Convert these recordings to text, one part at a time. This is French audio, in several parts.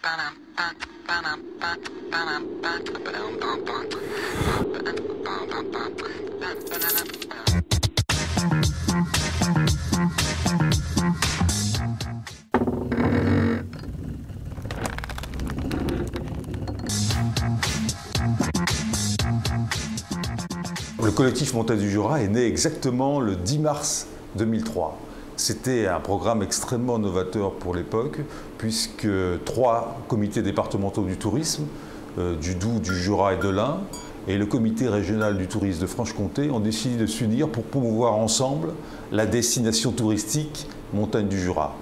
Le collectif Montagne du Jura est né exactement le 10 mars 2003. C'était un programme extrêmement novateur pour l'époque, puisque 3 comités départementaux du tourisme, du Doubs, du Jura et de l'Ain, et le comité régional du tourisme de Franche-Comté ont décidé de s'unir pour promouvoir ensemble la destination touristique Montagne du Jura.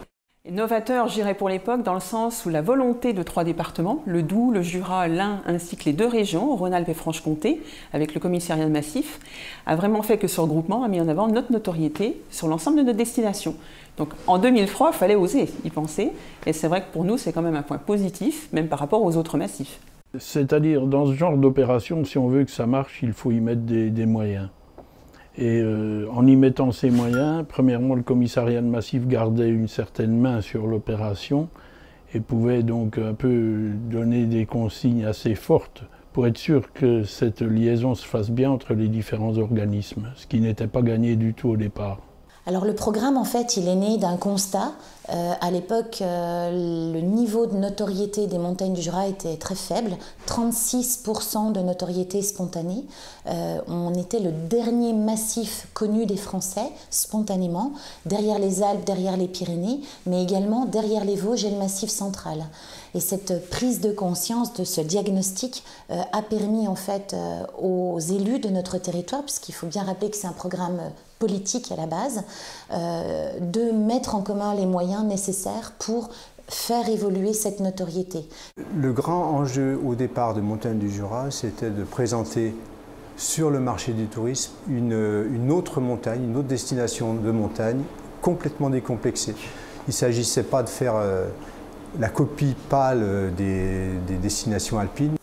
Novateur, j'irais pour l'époque, dans le sens où la volonté de 3 départements, le Doubs, le Jura, l'Ain, ainsi que les 2 régions, Rhône-Alpes et Franche-Comté, avec le commissariat de Massif, a vraiment fait que ce regroupement a mis en avant notre notoriété sur l'ensemble de nos destinations. Donc en 2003, il fallait oser y penser, et c'est vrai que pour nous, c'est quand même un point positif, même par rapport aux autres massifs. C'est-à-dire, dans ce genre d'opération, si on veut que ça marche, il faut y mettre des moyens. Et en y mettant ces moyens, premièrement, le commissariat de Massif gardait une certaine main sur l'opération et pouvait donc un peu donner des consignes assez fortes pour être sûr que cette liaison se fasse bien entre les différents organismes, ce qui n'était pas gagné du tout au départ. Alors le programme, en fait, il est né d'un constat. À l'époque, le niveau de notoriété des montagnes du Jura était très faible, 36% de notoriété spontanée. On était le dernier massif connu des Français, spontanément, derrière les Alpes, derrière les Pyrénées, mais également derrière les Vosges et le Massif central. Et cette prise de conscience de ce diagnostic a permis en fait aux élus de notre territoire, puisqu'il faut bien rappeler que c'est un programme politique à la base, de mettre en commun les moyens nécessaires pour faire évoluer cette notoriété. Le grand enjeu au départ de Montagne du Jura, c'était de présenter sur le marché du tourisme une autre montagne, une autre destination de montagne complètement décomplexée. Il ne s'agissait pas de faire la copie pâle des destinations alpines.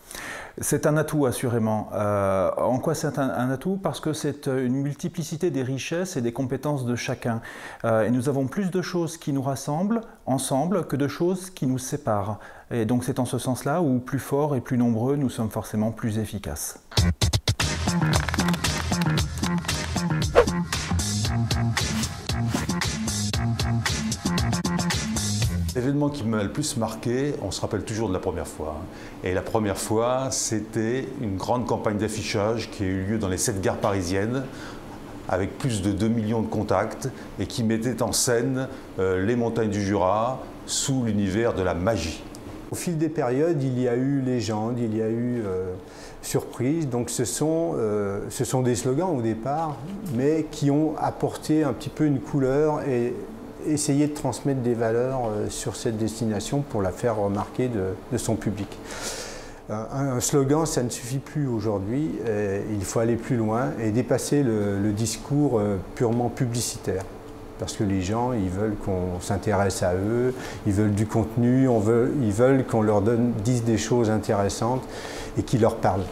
C'est un atout, assurément. En quoi c'est un atout? Parce que c'est une multiplicité des richesses et des compétences de chacun. Et nous avons plus de choses qui nous rassemblent ensemble que de choses qui nous séparent. Et donc c'est en ce sens-là où plus forts et plus nombreux, nous sommes forcément plus efficaces. L'événement qui m'a le plus marqué, on se rappelle toujours de la première fois. Et la première fois, c'était une grande campagne d'affichage qui a eu lieu dans les 7 gares parisiennes, avec plus de 2 millions de contacts, et qui mettait en scène les montagnes du Jura sous l'univers de la magie. Au fil des périodes, il y a eu légende, il y a eu surprise. Donc ce sont des slogans au départ, mais qui ont apporté un petit peu une couleur et essayer de transmettre des valeurs sur cette destination pour la faire remarquer de son public. Un slogan, ça ne suffit plus aujourd'hui, il faut aller plus loin et dépasser le discours purement publicitaire. Parce que les gens, ils veulent qu'on s'intéresse à eux, ils veulent du contenu, ils veulent qu'on leur dise des choses intéressantes et qui leur parlent.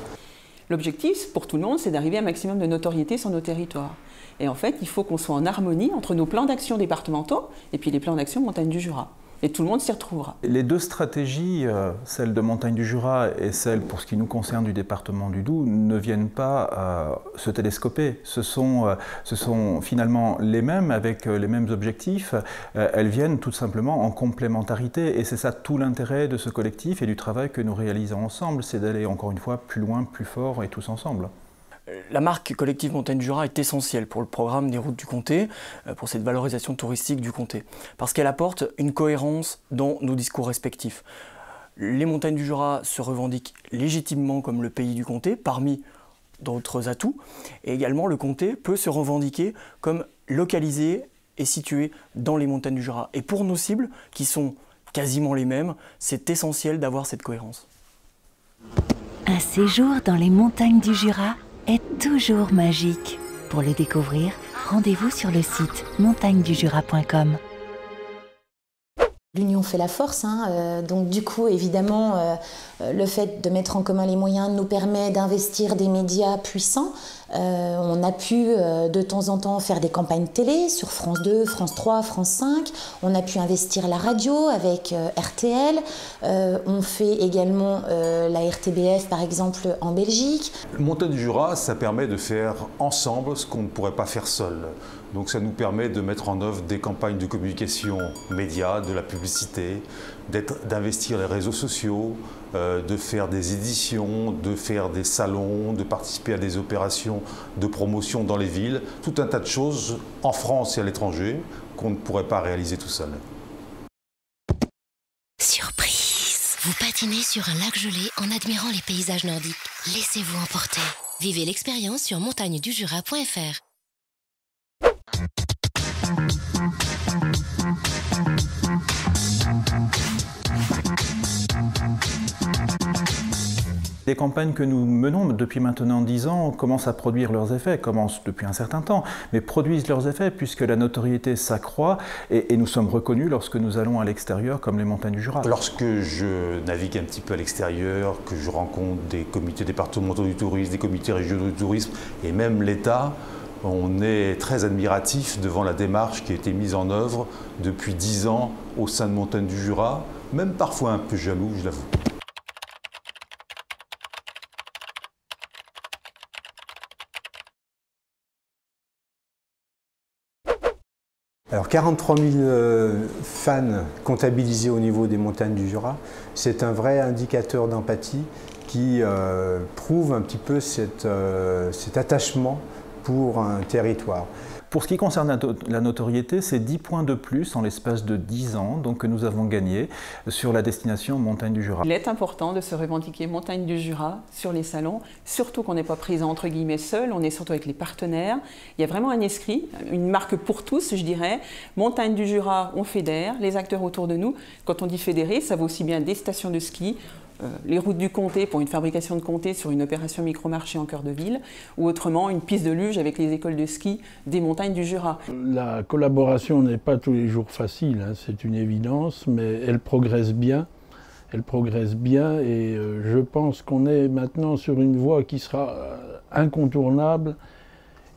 L'objectif pour tout le monde, c'est d'arriver à un maximum de notoriété sur nos territoires. Et en fait, il faut qu'on soit en harmonie entre nos plans d'action départementaux et puis les plans d'action Montagne du Jura. Et tout le monde s'y retrouvera. Les 2 stratégies, celle de Montagne du Jura et celle pour ce qui nous concerne du département du Doubs, ne viennent pas se télescoper. Ce sont finalement les mêmes, avec les mêmes objectifs. Elles viennent tout simplement en complémentarité. Et c'est ça tout l'intérêt de ce collectif et du travail que nous réalisons ensemble, c'est d'aller encore une fois plus loin, plus fort et tous ensemble. La marque collective Montagne du Jura est essentielle pour le programme des routes du comté, pour cette valorisation touristique du comté, parce qu'elle apporte une cohérence dans nos discours respectifs. Les montagnes du Jura se revendiquent légitimement comme le pays du comté, parmi d'autres atouts, et également le comté peut se revendiquer comme localisé et situé dans les montagnes du Jura. Et pour nos cibles, qui sont quasiment les mêmes, c'est essentiel d'avoir cette cohérence. Un séjour dans les montagnes du Jura est toujours magique. Pour le découvrir, rendez-vous sur le site montagnesdujura.com. L'union fait la force, donc du coup évidemment le fait de mettre en commun les moyens nous permet d'investir des médias puissants On a pu de temps en temps faire des campagnes télé sur France 2, France 3, France 5. On a pu investir la radio avec RTL. On fait également la RTBF par exemple en Belgique. Montagne du Jura, ça permet de faire ensemble ce qu'on ne pourrait pas faire seul. Donc ça nous permet de mettre en œuvre des campagnes de communication médias, de la publicité, d'investir les réseaux sociaux, de faire des éditions, de faire des salons, de participer à des opérations de promotion dans les villes, tout un tas de choses en France et à l'étranger qu'on ne pourrait pas réaliser tout seul. Surprise! Vous patinez sur un lac gelé en admirant les paysages nordiques. Laissez-vous emporter. Vivez l'expérience sur montagnes-du-jura.fr. Les campagnes que nous menons depuis maintenant 10 ans commencent à produire leurs effets, commencent depuis un certain temps, mais produisent leurs effets puisque la notoriété s'accroît et nous sommes reconnus lorsque nous allons à l'extérieur comme les montagnes du Jura. Lorsque je navigue un petit peu à l'extérieur, que je rencontre des comités départementaux du tourisme, des comités régionaux du tourisme et même l'État, on est très admiratif devant la démarche qui a été mise en œuvre depuis 10 ans au sein de Montagnes du Jura, même parfois un peu jaloux, je l'avoue. Alors 43 000 fans comptabilisés au niveau des montagnes du Jura, c'est un vrai indicateur d'empathie qui prouve un petit peu cet attachement pour un territoire. Pour ce qui concerne la notoriété, c'est 10 points de plus en l'espace de 10 ans donc, que nous avons gagné sur la destination Montagne du Jura. Il est important de se revendiquer Montagne du Jura sur les salons, surtout qu'on n'est pas présent entre guillemets seul, on est surtout avec les partenaires. Il y a vraiment un esprit, une marque pour tous, je dirais. Montagne du Jura, on fédère, les acteurs autour de nous. Quand on dit fédérer, ça vaut aussi bien des stations de ski, les routes du comté pour une fabrication de comté sur une opération micro-marché en cœur de ville, ou autrement une piste de luge avec les écoles de ski des montagnes du Jura. La collaboration n'est pas tous les jours facile, hein, c'est une évidence, mais elle progresse bien. Elle progresse bien et je pense qu'on est maintenant sur une voie qui sera incontournable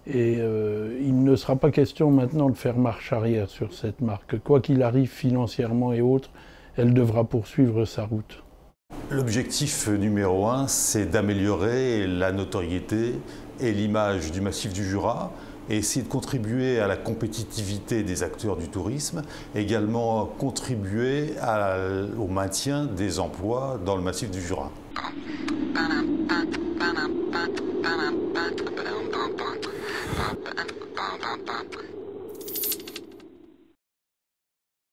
et il ne sera pas question maintenant de faire marche arrière sur cette marque. Quoi qu'il arrive financièrement et autres, elle devra poursuivre sa route. L'objectif numéro 1, c'est d'améliorer la notoriété et l'image du massif du Jura et essayer de contribuer à la compétitivité des acteurs du tourisme, également contribuer au maintien des emplois dans le massif du Jura.